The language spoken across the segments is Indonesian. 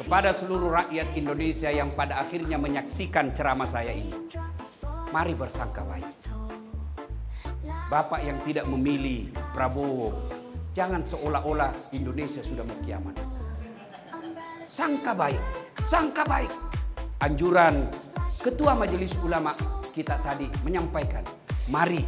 kepada seluruh rakyat Indonesia yang pada akhirnya menyaksikan ceramah saya ini. Mari bersangka baik. Bapak yang tidak memilih Prabowo, jangan seolah-olah Indonesia sudah mau kiamat. Sangka baik, sangka baik. Anjuran Ketua Majelis Ulama kita tadi menyampaikan, mari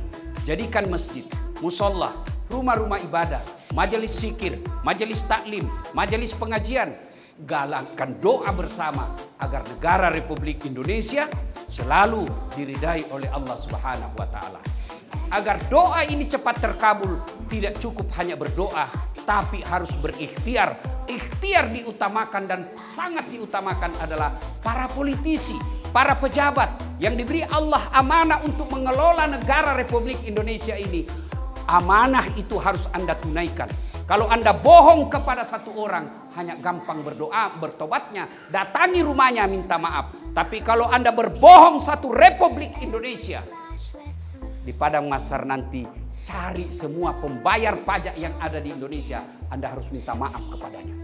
jadikan masjid, musola, rumah-rumah ibadah, majelis zikir, majelis taklim, majelis pengajian, galakkan doa bersama agar negara Republik Indonesia selalu diridai oleh Allah Subhanahu wa taala. Agar doa ini cepat terkabul, tidak cukup hanya berdoa, tapi harus berikhtiar. Ikhtiar diutamakan dan sangat diutamakan adalah para politisi, para pejabat yang diberi Allah amanah untuk mengelola negara Republik Indonesia ini. Amanah itu harus Anda tunaikan. Kalau Anda bohong kepada satu orang, hanya gampang berdoa, bertobatnya, datangi rumahnya minta maaf. Tapi kalau Anda berbohong satu Republik Indonesia, di padang mahsyar nanti cari semua pembayar pajak yang ada di Indonesia, Anda harus minta maaf kepadanya.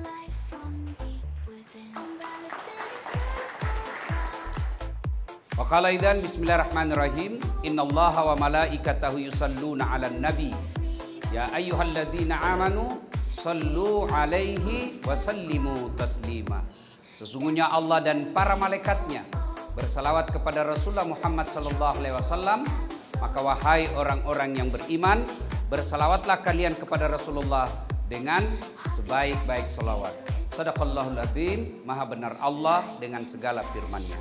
Wa qala idzan bismillahirrahmanirrahim, innallaha wa malaikatahu yusalluna 'alan nabi ya ayyuhalladzina amanu sallu 'alaihi wa sallimu taslima. Sesungguhnya Allah dan para malaikatnya bersalawat kepada Rasulullah Muhammad sallallahu alaihi wasallam. Maka wahai orang-orang yang beriman, bersalawatlah kalian kepada Rasulullah dengan sebaik-baik salawat. Shadaqallahul adzim, maha benar Allah dengan segala firman-Nya.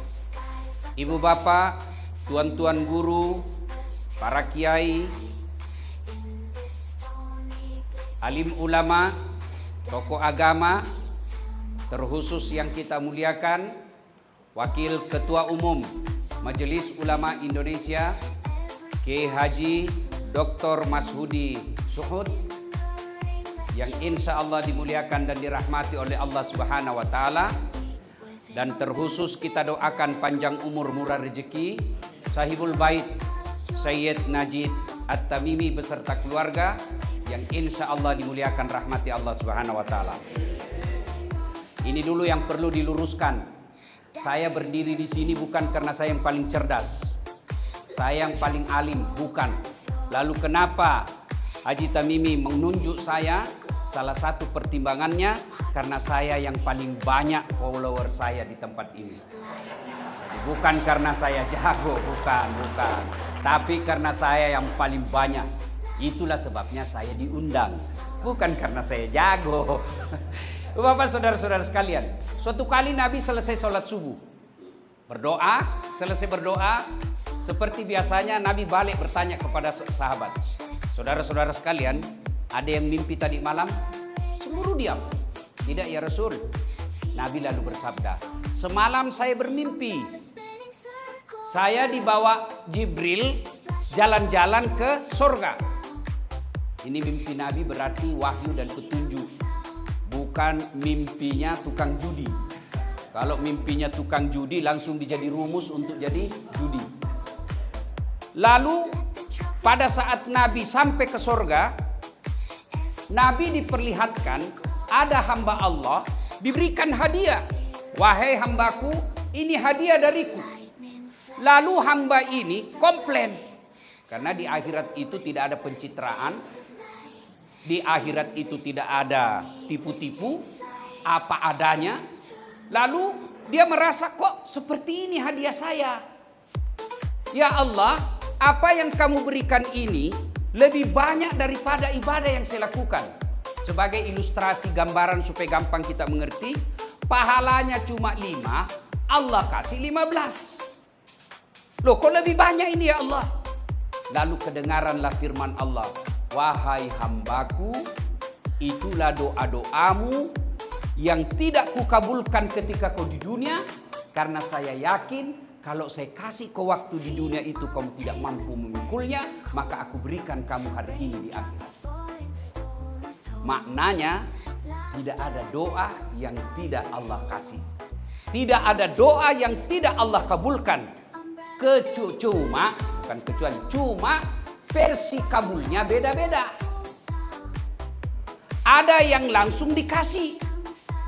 Ibu bapak, tuan-tuan guru, para kiai, alim ulama, tokoh agama, terkhusus yang kita muliakan, Wakil Ketua Umum Majelis Ulama Indonesia, Kiai Haji Dr. Mashudi Suhud, yang insya Allah dimuliakan dan dirahmati oleh Allah Subhanahu wa taala. Dan terkhusus kita doakan panjang umur, murah rezeki Sahibul Bait Sayyid Najib At-Tamimi beserta keluarga yang insya Allah dimuliakan rahmati Allah Subhanahu wa taala. Ini dulu yang perlu diluruskan. Saya berdiri di sini bukan karena saya yang paling cerdas, saya yang paling alim, bukan. Lalu kenapa Haji Tamimi menunjuk saya? Salah satu pertimbangannya karena saya yang paling banyak follower saya di tempat ini. Jadi bukan karena saya jago, bukan. Tapi karena saya yang paling banyak. Itulah sebabnya saya diundang. Bukan karena saya jago. Bapak saudara-saudara sekalian, suatu kali Nabi selesai sholat subuh, berdoa, selesai berdoa, seperti biasanya Nabi balik bertanya kepada sahabat, saudara-saudara sekalian, ada yang mimpi tadi malam? Seluruh diam. Tidak ya Rasul. Nabi lalu bersabda, semalam saya bermimpi. Saya dibawa Jibril jalan-jalan ke surga. Ini mimpi Nabi berarti wahyu dan petunjuk. Bukan mimpinya tukang judi. Kalau mimpinya tukang judi langsung dijadi rumus untuk jadi judi. Lalu pada saat Nabi sampai ke surga, Nabi diperlihatkan ada hamba Allah diberikan hadiah. Wahai hambaku, ini hadiah dariku. Lalu hamba ini komplain. Karena di akhirat itu tidak ada pencitraan. Di akhirat itu tidak ada tipu-tipu, apa adanya. Lalu dia merasa kok seperti ini hadiah saya. Ya Allah, apa yang kamu berikan ini lebih banyak daripada ibadah yang saya lakukan. Sebagai ilustrasi gambaran supaya gampang kita mengerti, pahalanya cuma 5, Allah kasih 15. Loh kok lebih banyak ini ya Allah? Lalu kedengaranlah firman Allah, wahai hambaku, itulah doa-doamu yang tidak kukabulkan ketika kau di dunia, karena saya yakin kalau saya kasih kau waktu di dunia itu kamu tidak mampu memikulnya, maka aku berikan kamu hari ini di akhirat. Maknanya tidak ada doa yang tidak Allah kasih. Tidak ada doa yang tidak Allah kabulkan. Cuma versi kabulnya beda-beda. Ada yang langsung dikasih.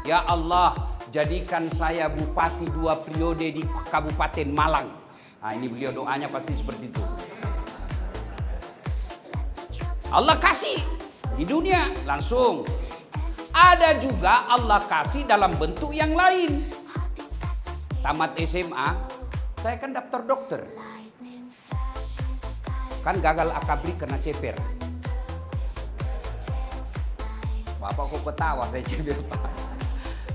Ya Allah, jadikan saya bupati 2 periode di Kabupaten Malang. Nah, ini beliau doanya pasti seperti itu. Allah kasih di dunia langsung. Ada juga Allah kasih dalam bentuk yang lain. Tamat SMA, saya kan daftar dokter. Kan gagal akabri kena ceper. Bapak kok ketawa, saya ceper.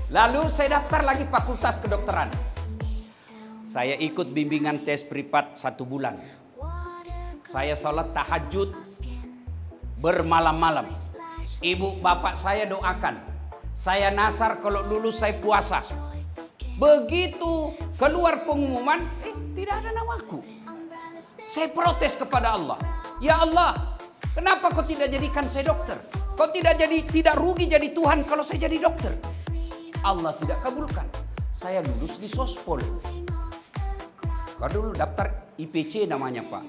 Lalu saya daftar lagi fakultas kedokteran. Saya ikut bimbingan tes privat 1 bulan. Saya sholat tahajud bermalam-malam. Ibu bapak saya doakan. Saya nasar kalau lulus saya puasa. Begitu keluar pengumuman, tidak ada namaku. Saya protes kepada Allah. Ya Allah, kenapa kau tidak jadikan saya dokter? Kau tidak rugi jadi Tuhan kalau saya jadi dokter? Allah tidak kabulkan. Saya lulus di Sospol. Kalau dulu daftar IPC namanya Pak.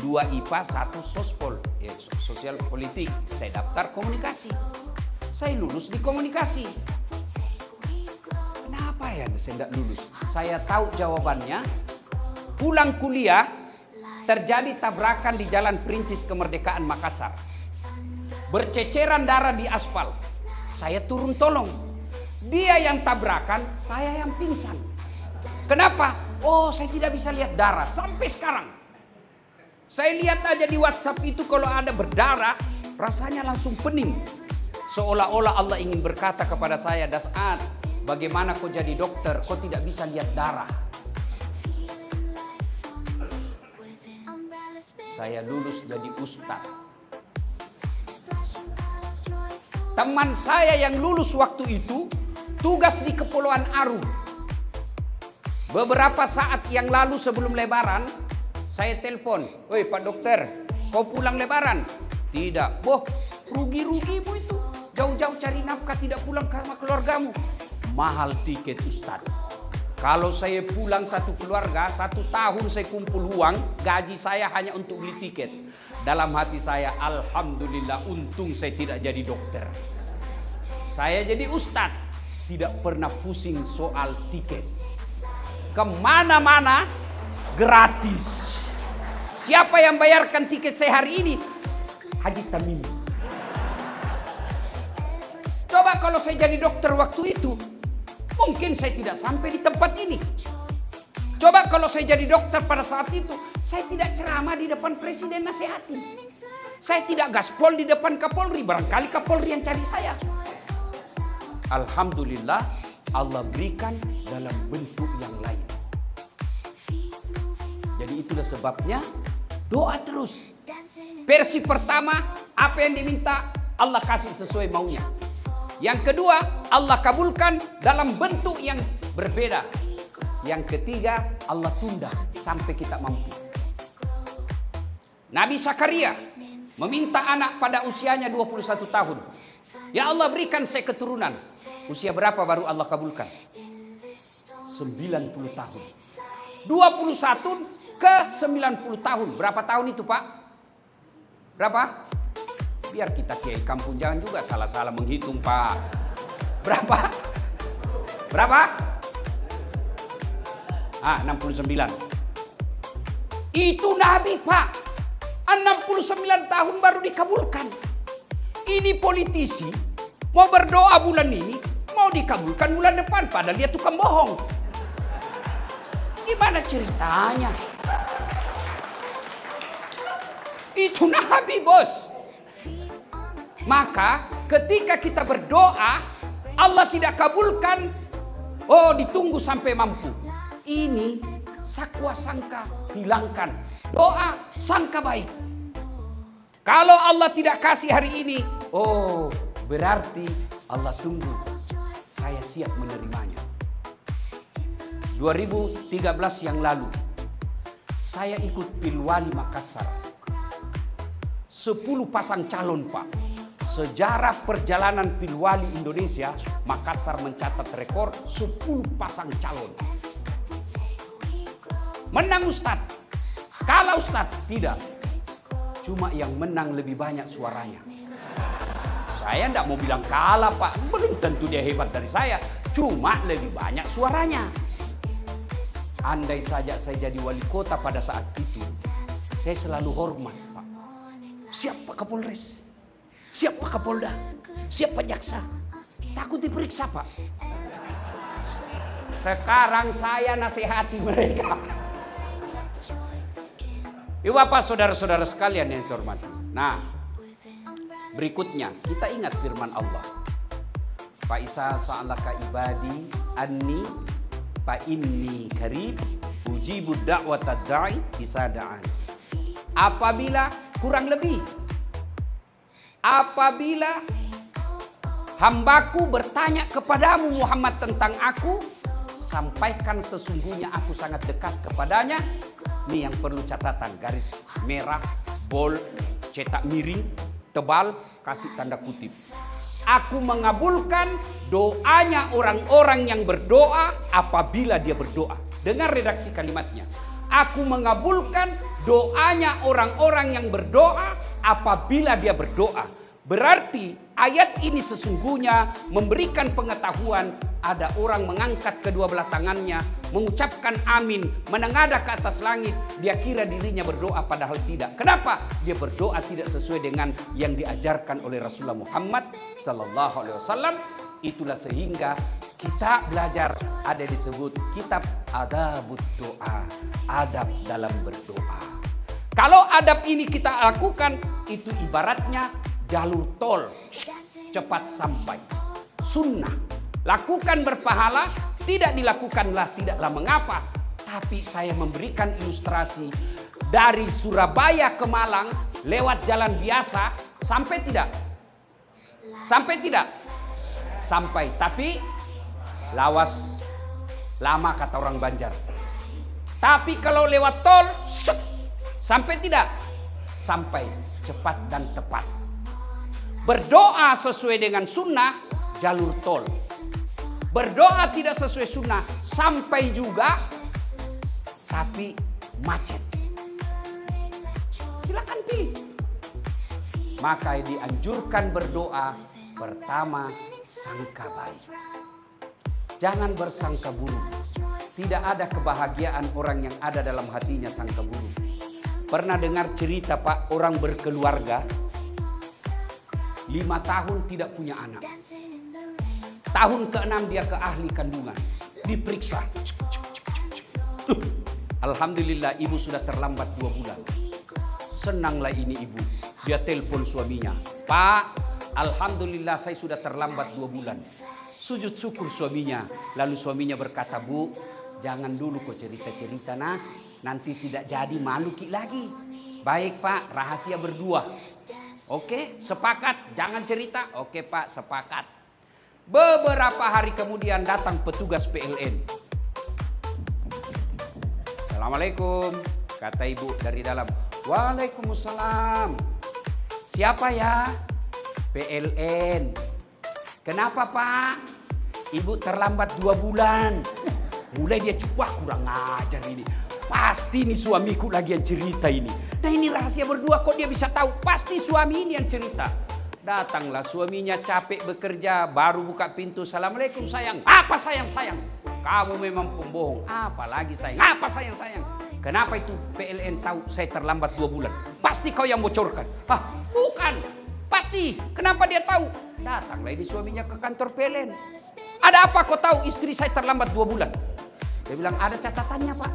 2 IPA, 1 Sospol, sosial politik. Saya daftar komunikasi. Saya lulus di komunikasi. Kenapa ya saya tidak lulus? Saya tahu jawabannya. Pulang kuliah, terjadi tabrakan di Jalan Perintis Kemerdekaan Makassar. Berceceran darah di aspal. Saya turun tolong. Dia yang tabrakan, saya yang pingsan. Kenapa? Oh, saya tidak bisa lihat darah sampai sekarang. Saya lihat aja di WhatsApp itu kalau ada berdarah, rasanya langsung pening. Seolah-olah Allah ingin berkata kepada saya, Das'ad, bagaimana kau jadi dokter, kau tidak bisa lihat darah. Saya lulus jadi ustaz. Teman saya yang lulus waktu itu, tugas di Kepulauan Aru. Beberapa saat yang lalu sebelum lebaran, saya telepon, "Woi Pak Dokter, kau pulang lebaran?" "Tidak." "Boh, rugi-rugimu itu. Jauh-jauh cari nafkah tidak pulang sama keluargamu." "Mahal tiket Ustaz. Kalau saya pulang satu keluarga, 1 tahun saya kumpul uang, gaji saya hanya untuk beli tiket." Dalam hati saya, alhamdulillah untung saya tidak jadi dokter. Saya jadi ustaz, tidak pernah pusing soal tiket. Kemana-mana gratis. Siapa yang bayarkan tiket saya hari ini? Haji Tamim. Coba kalau saya jadi dokter waktu itu, mungkin saya tidak sampai di tempat ini. Coba kalau saya jadi dokter pada saat itu, saya tidak ceramah di depan presiden nasihati. Saya tidak gaspol di depan Kapolri, barangkali Kapolri yang cari saya. Alhamdulillah, Allah berikan dalam bentuk yang lain. Jadi itulah sebabnya doa terus. Versi pertama, apa yang diminta Allah kasih sesuai maunya. Yang kedua, Allah kabulkan dalam bentuk yang berbeda. Yang ketiga, Allah tunda sampai kita mampu. Nabi Zakaria meminta anak pada usianya 21 tahun. Ya Allah, berikan saya keturunan. Usia berapa baru Allah kabulkan? 90 tahun. 21 ke 90 tahun. Berapa tahun itu, Pak? Berapa? Biar kita kiai kampung jangan juga salah-salah menghitung, Pak. Berapa? Berapa? 69. Itu Nabi, Pak. 69 tahun baru dikabulkan. Ini politisi mau berdoa bulan ini, mau dikabulkan bulan depan, padahal dia tukang bohong. Gimana ceritanya? Itu Nabi, bos. Maka ketika kita berdoa, Allah tidak kabulkan, oh ditunggu sampai mampu. Ini sakwa sangka hilangkan. Doa sangka baik. Kalau Allah tidak kasih hari ini, oh berarti Allah tunggu. Saya siap menerimanya. 2013 yang lalu, saya ikut Pilwali Makassar. 10 pasang calon, Pak. Sejarah perjalanan Pilwali Indonesia, Makassar mencatat rekor 10 pasang calon. Menang Ustadz. Kalah Ustadz? Tidak. Cuma yang menang lebih banyak suaranya. Saya tidak mau bilang kalah, Pak. Belum tentu dia hebat dari saya. cuma lebih banyak suaranya. Andai saja saya jadi wali kota pada saat itu, saya selalu hormat, Pak. Siap Pak Kapolres, siap Pak Kapolda, siap Pak Jaksa. Takut diperiksa, Pak. Sekarang saya nasihati mereka. Ibu Bapak, saudara-saudara sekalian yang saya hormati. Nah, berikutnya kita ingat firman Allah. Fa isa sa'alaka ibadi anni fa inni qarib ujibu da'watad da'i isa da'an. Apabila hambaku bertanya kepadamu Muhammad tentang aku, sampaikan sesungguhnya aku sangat dekat kepadanya. Ini yang perlu catatan, garis merah, bold, cetak miring, tebal, kasih tanda kutip. Aku mengabulkan doanya orang-orang yang berdoa apabila dia berdoa. Dengar redaksi kalimatnya. Aku mengabulkan doanya orang-orang yang berdoa apabila dia berdoa. Berarti ayat ini sesungguhnya memberikan pengetahuan ada orang mengangkat kedua belah tangannya, mengucapkan amin, menengadah ke atas langit. Dia kira dirinya berdoa padahal tidak. Kenapa? Dia berdoa tidak sesuai dengan yang diajarkan oleh Rasulullah Muhammad sallallahu alaihi wasallam. Itulah sehingga kita belajar, ada disebut kitab adabud doa, adab dalam berdoa. Kalau adab ini kita lakukan, itu ibaratnya jalur tol, cepat sampai. Sunnah, lakukan berpahala, tidak dilakukanlah tidaklah mengapa. Tapi saya memberikan ilustrasi dari Surabaya ke Malang lewat jalan biasa, sampai tidak? Sampai tidak? Sampai, tapi lawas lama kata orang Banjar. Tapi kalau lewat tol, sampai tidak? Sampai cepat dan tepat. Berdoa sesuai dengan sunnah, jalur tol. Berdoa tidak sesuai sunnah, sampai juga, tapi macet. Silakan pilih. Maka dianjurkan berdoa, pertama, sangka baik. Jangan bersangka buruk. Tidak ada kebahagiaan orang yang ada dalam hatinya sangka buruk. Pernah dengar cerita Pak, orang berkeluarga 5 tahun tidak punya anak. Tahun ke-6 dia ke ahli kandungan, diperiksa. Alhamdulillah ibu sudah terlambat 2 bulan. Senanglah ini ibu. Dia telepon suaminya, Pak, alhamdulillah saya sudah terlambat 2 bulan. Sujud syukur suaminya. Lalu suaminya berkata, Bu, jangan dulu kau cerita-cerita nah. Nanti tidak jadi malu lagi. Baik Pak, rahasia berdua. Oke, sepakat, jangan cerita. Oke Pak, sepakat. Beberapa hari kemudian datang petugas PLN. Assalamualaikum, kata ibu dari dalam. Waalaikumsalam. Siapa ya? PLN. Kenapa Pak? Ibu terlambat 2 bulan. Mulai dia cukup, kurang ajar ini. Pasti ini suamiku lagi yang cerita ini. Nah ini rahasia berdua, kok dia bisa tahu? Pasti suami ini yang cerita. Datanglah suaminya capek bekerja, baru buka pintu. Assalamualaikum sayang. Apa sayang? Kamu memang pembohong. Apalagi sayang? Apa sayang? Kenapa itu PLN tahu saya terlambat 2 bulan? Pasti kau yang bocorkan. Hah, bukan. Pasti. Kenapa dia tahu? Datanglah ini suaminya ke kantor PLN. Ada apa kau tahu istri saya terlambat 2 bulan? Dia bilang ada catatannya Pak.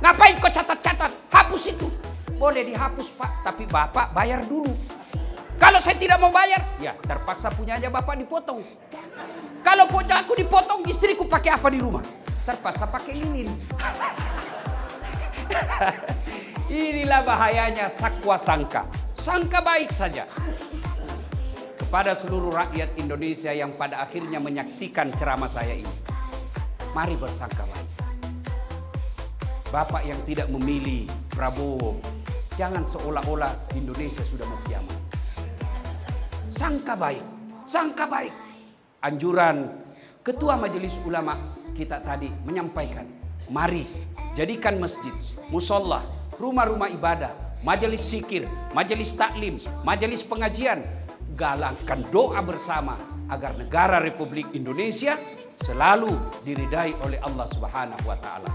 Ngapain kau catat-catat? Hapus itu. Boleh dihapus Pak, tapi Bapak bayar dulu. Kalau saya tidak mau bayar, ya terpaksa punya aja Bapak dipotong. Kalau punya aku dipotong, istriku pakai apa di rumah? Terpaksa pakai lilin. Inilah bahayanya sakwa sangka. Sangka baik saja. Kepada seluruh rakyat Indonesia yang pada akhirnya menyaksikan ceramah saya ini, mari bersangka baik. Bapak yang tidak memilih Prabowo, jangan seolah-olah Indonesia sudah mau kiamat. Sangka baik. Anjuran Ketua Majelis Ulama kita tadi menyampaikan, mari jadikan masjid, musola, rumah-rumah ibadah, majelis zikir, majelis taklim, majelis pengajian, galakkan doa bersama agar negara Republik Indonesia selalu diridai oleh Allah Subhanahu wa taala.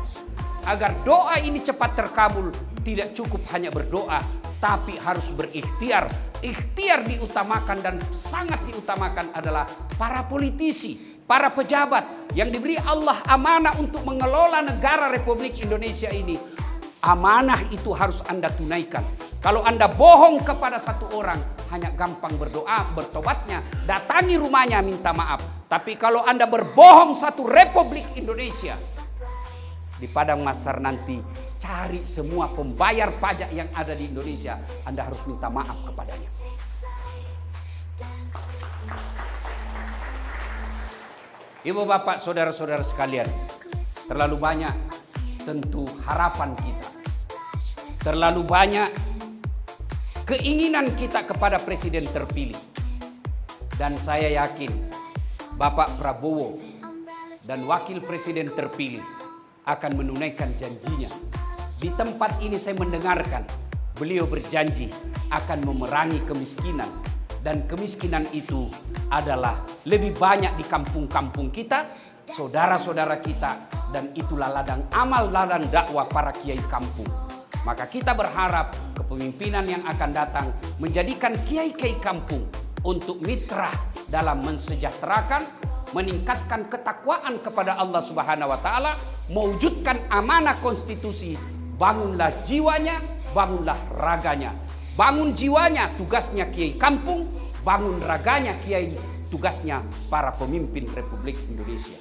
Agar doa ini cepat terkabul, tidak cukup hanya berdoa, tapi harus berikhtiar. Ikhtiar diutamakan dan sangat diutamakan adalah para politisi, para pejabat yang diberi Allah amanah untuk mengelola negara Republik Indonesia ini. Amanah itu harus Anda tunaikan. Kalau Anda bohong kepada satu orang, hanya gampang berdoa, bertobatnya, datangi rumahnya minta maaf. Tapi kalau Anda berbohong satu Republik Indonesia, di padang mahsyar nanti cari semua pembayar pajak yang ada di Indonesia, Anda harus minta maaf kepadanya. Ibu bapak saudara-saudara sekalian, terlalu banyak tentu harapan kita, terlalu banyak keinginan kita kepada presiden terpilih. Dan saya yakin Bapak Prabowo dan wakil presiden terpilih akan menunaikan janjinya. Di tempat ini saya mendengarkan beliau berjanji akan memerangi kemiskinan. Dan kemiskinan itu adalah lebih banyak di kampung-kampung kita, saudara-saudara kita. Dan itulah ladang amal, ladang dakwah para kiai kampung. Maka kita berharap kepemimpinan yang akan datang menjadikan kiai-kiai kampung untuk mitra dalam mensejahterakan, meningkatkan ketakwaan kepada Allah Subhanahu wa taala, mewujudkan amanah konstitusi. Bangunlah jiwanya, bangunlah raganya. Bangun jiwanya tugasnya kiai kampung, bangun raganya kiai tugasnya para pemimpin Republik Indonesia.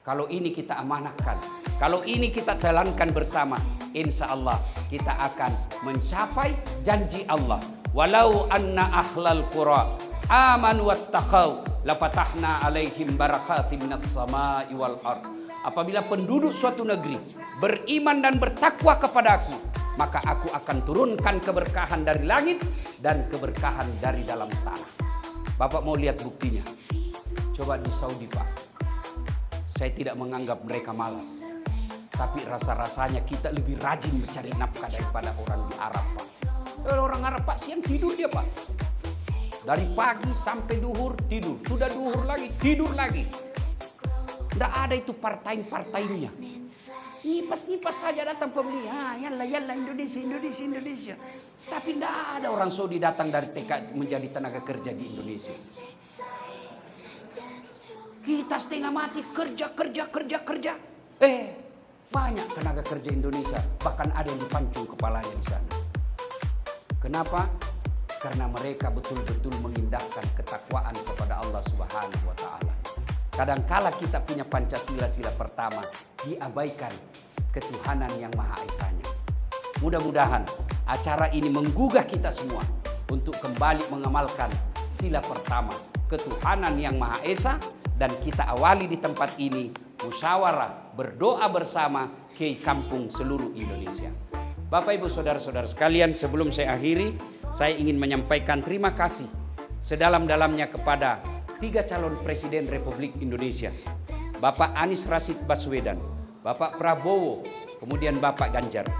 Kalau ini kita amanahkan, kalau ini kita jalankan bersama, insya Allah kita akan mencapai janji Allah. Walau anna ahlal qura amanu wattaqau lafatahna alaihim barakatim minas samai wal ard. Apabila penduduk suatu negeri beriman dan bertakwa kepadaku, maka aku akan turunkan keberkahan dari langit dan keberkahan dari dalam tanah. Bapak mau lihat buktinya? Coba di Saudi, Pak. Saya tidak menganggap mereka malas, tapi rasa-rasanya kita lebih rajin mencari nafkah daripada orang di Arab, Pak. Orang Arab, Pak, siang tidur dia, Pak. Dari pagi sampai duhur tidur, sudah duhur lagi tidur lagi. Tidak ada itu part-time-nya. Nipas-nipas saja datang pembeli. Yalla Indonesia. Tapi tidak ada orang Saudi datang dari TK menjadi tenaga kerja di Indonesia. Kita setengah mati kerja. Banyak tenaga kerja Indonesia, bahkan ada yang dipancung kepalanya di sana. Kenapa? Karena mereka betul-betul mengindahkan ketakwaan kepada Allah Subhanahu wa taala. Kadangkala kita punya Pancasila sila pertama diabaikan ketuhanan yang Maha Esanya. Mudah-mudahan acara ini menggugah kita semua untuk kembali mengamalkan sila pertama, ketuhanan yang Maha Esa. Dan kita awali di tempat ini musyawarah berdoa bersama kiai kampung seluruh Indonesia. Bapak Ibu saudara-saudara sekalian, sebelum saya akhiri, saya ingin menyampaikan terima kasih sedalam-dalamnya kepada 3 calon presiden Republik Indonesia. Bapak Anies Rashid Baswedan, Bapak Prabowo, kemudian Bapak Ganjar.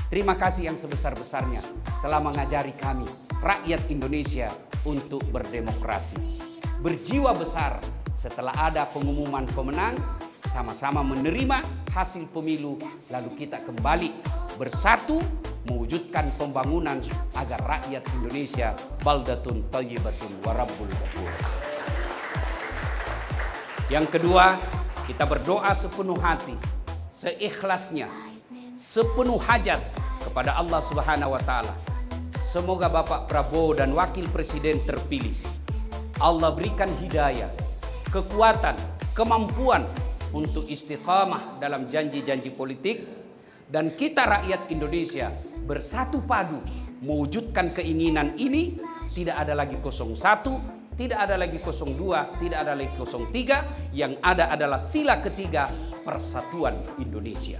Terima kasih yang sebesar-besarnya telah mengajari kami rakyat Indonesia untuk berdemokrasi. Berjiwa besar setelah ada pengumuman pemenang, sama-sama menerima hasil pemilu, lalu kita kembali bersatu mewujudkan pembangunan agar rakyat Indonesia baldatun thayyibatun wa rabbul ghafur. Yang kedua, kita berdoa sepenuh hati, seikhlasnya, sepenuh hajat kepada Allah Subhanahu wa taala. Semoga Bapak Prabowo dan Wakil Presiden terpilih Allah berikan hidayah, kekuatan, kemampuan untuk istiqamah dalam janji-janji politik, dan kita rakyat Indonesia bersatu padu mewujudkan keinginan ini. Tidak ada lagi 01, tidak ada lagi 02, tidak ada lagi 03. Yang ada adalah sila ketiga, persatuan Indonesia.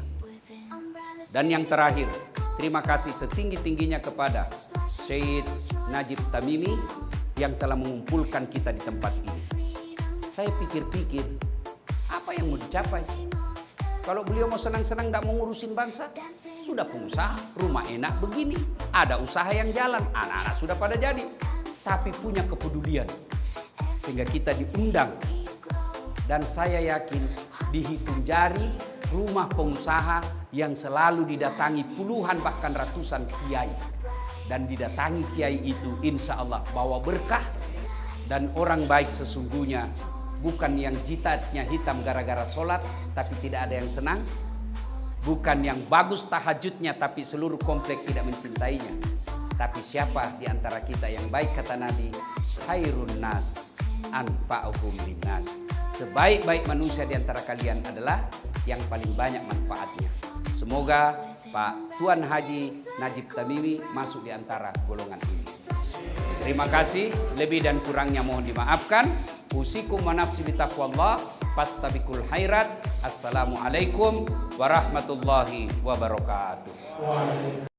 Dan yang terakhir, terima kasih setinggi-tingginya kepada Syed Najib Tamimi yang telah mengumpulkan kita di tempat ini. Saya pikir-pikir, apa yang mau dicapai? Kalau beliau mau senang-senang tidak mau ngurusin bangsa, sudah pengusaha, rumah enak begini, ada usaha yang jalan, anak-anak sudah pada jadi. Tapi punya kepedulian. sehingga kita diundang. Dan saya yakin dihitung jari rumah pengusaha yang selalu didatangi puluhan bahkan ratusan kiai. Dan didatangi kiai itu insya Allah bawa berkah. Dan orang baik sesungguhnya bukan yang jitatnya hitam gara-gara sholat tapi tidak ada yang senang. Bukan yang bagus tahajudnya tapi seluruh komplek tidak mencintainya. Tapi siapa di antara kita yang baik, kata Nabi, khairun nas anfa'uhum linnas. Sebaik-baik manusia di antara kalian adalah yang paling banyak manfaatnya. Semoga Pak Tuan Haji Najib Tamimi masuk di antara golongan ini. Terima kasih, lebih dan kurangnya mohon dimaafkan. Usikum wa nafsi bitaqwallah, fastabiqul khairat. Assalamualaikum warahmatullahi wabarakatuh.